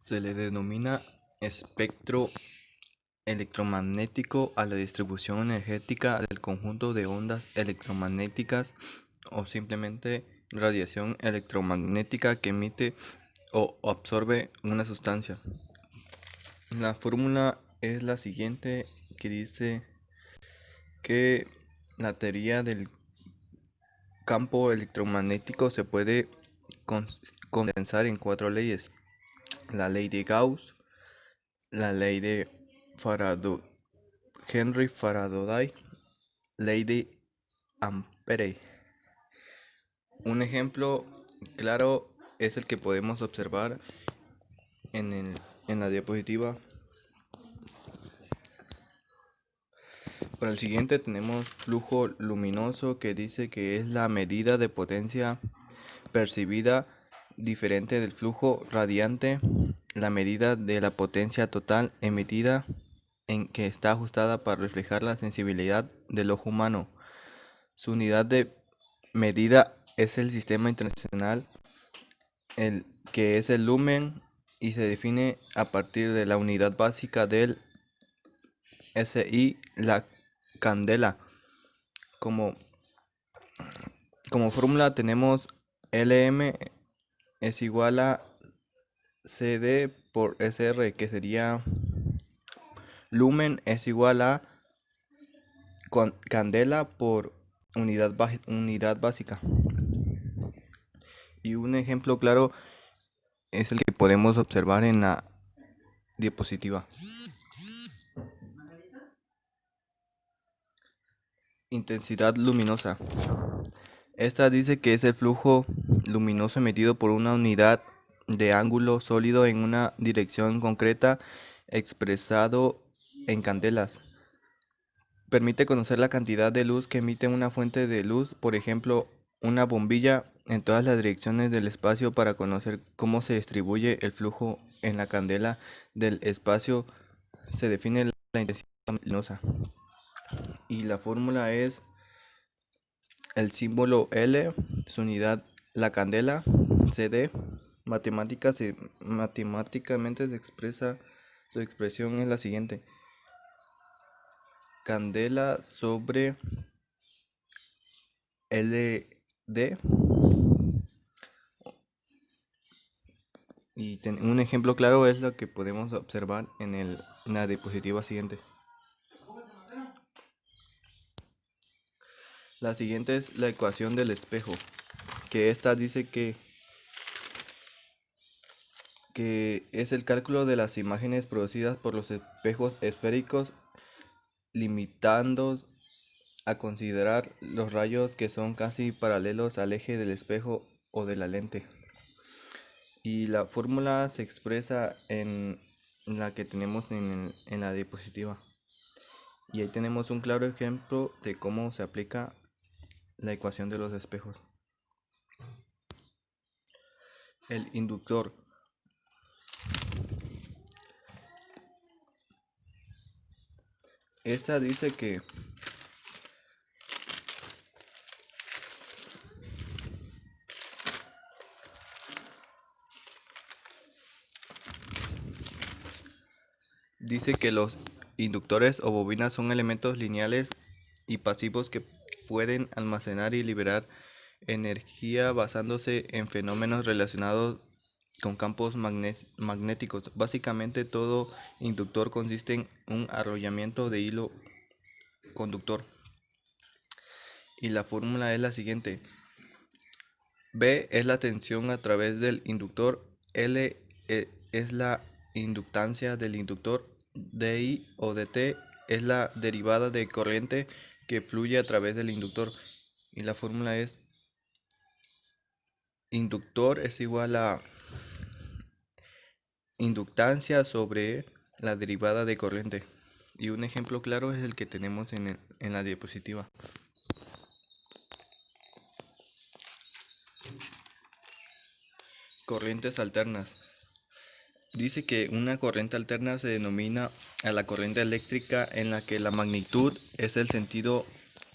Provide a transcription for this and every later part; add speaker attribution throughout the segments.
Speaker 1: Se le denomina espectro electromagnético a la distribución energética del conjunto de ondas electromagnéticas o simplemente radiación electromagnética que emite o absorbe una sustancia. La fórmula es la siguiente, que dice que la teoría del campo electromagnético se puede condensar en cuatro leyes: la ley de Gauss, la ley de Henry Faraday, ley de Ampere. Un ejemplo claro es el que podemos observar en la diapositiva. Para el siguiente tenemos flujo luminoso, que dice que es la medida de potencia percibida diferente del flujo radiante, la medida de la potencia total emitida, en que está ajustada para reflejar la sensibilidad del ojo humano. Su unidad de medida es el sistema internacional, que es el lumen, y se define a partir de la unidad básica del SI, la candela. Como, como fórmula tenemos Lm es igual a CD por SR, que sería lumen es igual a candela por unidad básica. Y un ejemplo claro es el que podemos observar en la diapositiva. Intensidad luminosa. Esta dice que es el flujo luminoso emitido por una unidad de ángulo sólido en una dirección concreta, expresado en candelas. Permite conocer la cantidad de luz que emite una fuente de luz, por ejemplo, una bombilla, en todas las direcciones del espacio, para conocer cómo se distribuye el flujo en la candela del espacio. Se define la intensidad luminosa. Y la fórmula es el símbolo L, su unidad la candela, CD. Matemáticamente se expresa, su expresión es la siguiente: candela sobre LD. Y un ejemplo claro es lo que podemos observar en la diapositiva siguiente. La siguiente es la ecuación del espejo, que esta dice que es el cálculo de las imágenes producidas por los espejos esféricos, limitando a considerar los rayos que son casi paralelos al eje del espejo o de la lente. Y la fórmula se expresa en la que tenemos en la diapositiva. Y ahí tenemos un claro ejemplo de cómo se aplica la ecuación de los espejos. El inductor. Esta dice que los inductores o bobinas son elementos lineales y pasivos que pueden almacenar y liberar energía basándose en fenómenos relacionados con campos magnéticos. Básicamente, todo inductor consiste en un arrollamiento de hilo conductor. Y la fórmula es la siguiente: B es la tensión a través del inductor, L es la inductancia del inductor, dI o dt es la derivada de corriente que fluye a través del inductor. Y la fórmula es: inductor es igual a inductancia sobre la derivada de corriente. Y un ejemplo claro es el que tenemos en la diapositiva. Corrientes alternas. Dice que una corriente alterna se denomina a la corriente eléctrica en la que la magnitud es el sentido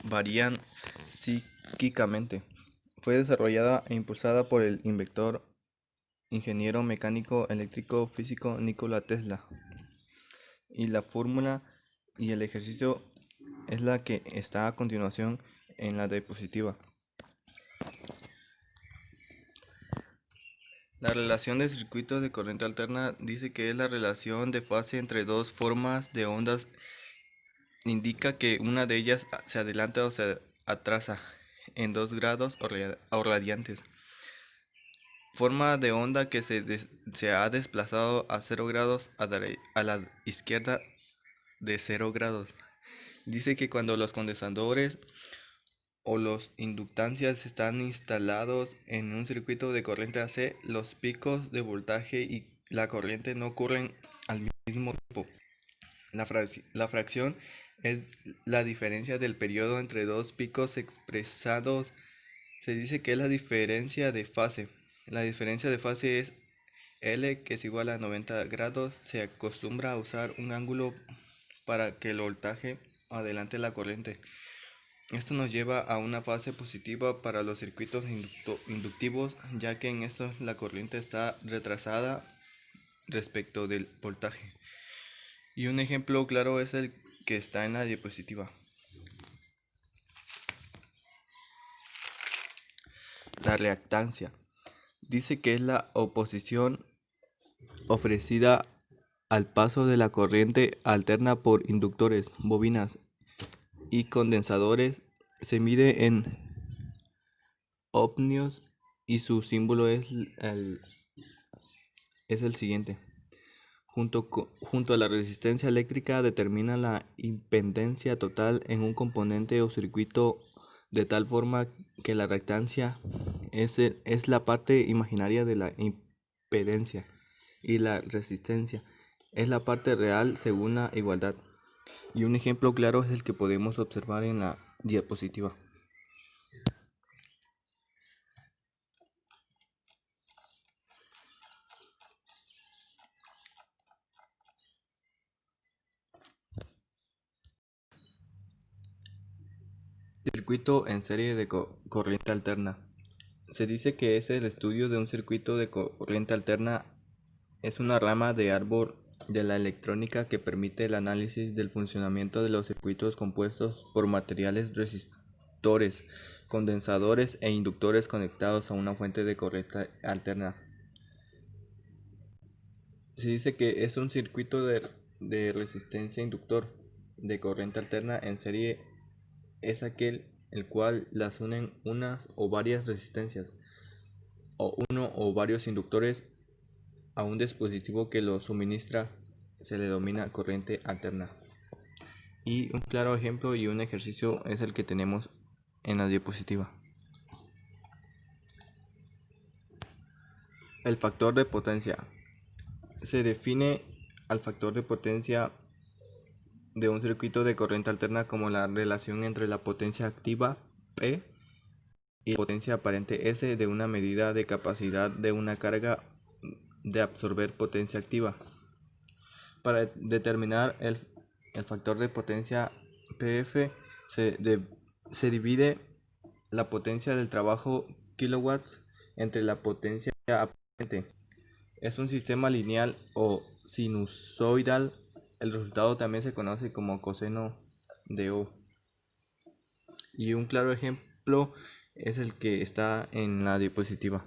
Speaker 1: varían psíquicamente. Fue desarrollada e impulsada por el inventor ingeniero mecánico eléctrico físico Nikola Tesla. Y la fórmula y el ejercicio es la que está a continuación en la diapositiva. La relación de circuitos de corriente alterna dice que es la relación de fase entre dos formas de ondas. Indica que una de ellas se adelanta o se atrasa en 2 grados o radiantes. Forma de onda que se ha desplazado a 0 grados a la izquierda de 0 grados. Dice que cuando los condensadores o los inductancias están instalados en un circuito de corriente AC, los picos de voltaje y la corriente no ocurren al mismo tiempo. La fracción es la diferencia del periodo entre dos picos expresados. Se dice que es la diferencia de fase. La diferencia de fase es L, que es igual a 90 grados. Se acostumbra a usar un ángulo para que el voltaje adelante la corriente. Esto nos lleva a una fase positiva para los circuitos inductivos, ya que en estos la corriente está retrasada respecto del voltaje. Y un ejemplo claro es el que está en la diapositiva. La reactancia dice que es la oposición ofrecida al paso de la corriente alterna por inductores, bobinas y condensadores. Se mide en ohmios y su símbolo es el siguiente. Junto a la resistencia eléctrica determina la impedancia total en un componente o circuito de tal forma que la reactancia es la parte imaginaria de la impedancia y la resistencia es la parte real según la igualdad. Y un ejemplo claro es el que podemos observar en la diapositiva. Circuito en serie de corriente alterna. Se dice que es el estudio de un circuito de corriente alterna. Es una rama de árbol de la electrónica que permite el análisis del funcionamiento de los circuitos compuestos por materiales resistores, condensadores e inductores conectados a una fuente de corriente alterna. Se dice que es un circuito de resistencia inductor de corriente alterna en serie. Es aquel el cual las unen unas o varias resistencias o uno o varios inductores a un dispositivo que lo suministra. Se le denomina corriente alterna. Y un claro ejemplo y un ejercicio es el que tenemos en la diapositiva. El factor de potencia. Se define al factor de potencia de un circuito de corriente alterna como la relación entre la potencia activa P y la potencia aparente S de una medida de capacidad de una carga de absorber potencia activa. Para determinar el factor de potencia PF se divide la potencia del trabajo kilowatts entre la potencia aparente. Es un sistema lineal o sinusoidal. El resultado también se conoce como coseno de O. Y un claro ejemplo es el que está en la diapositiva.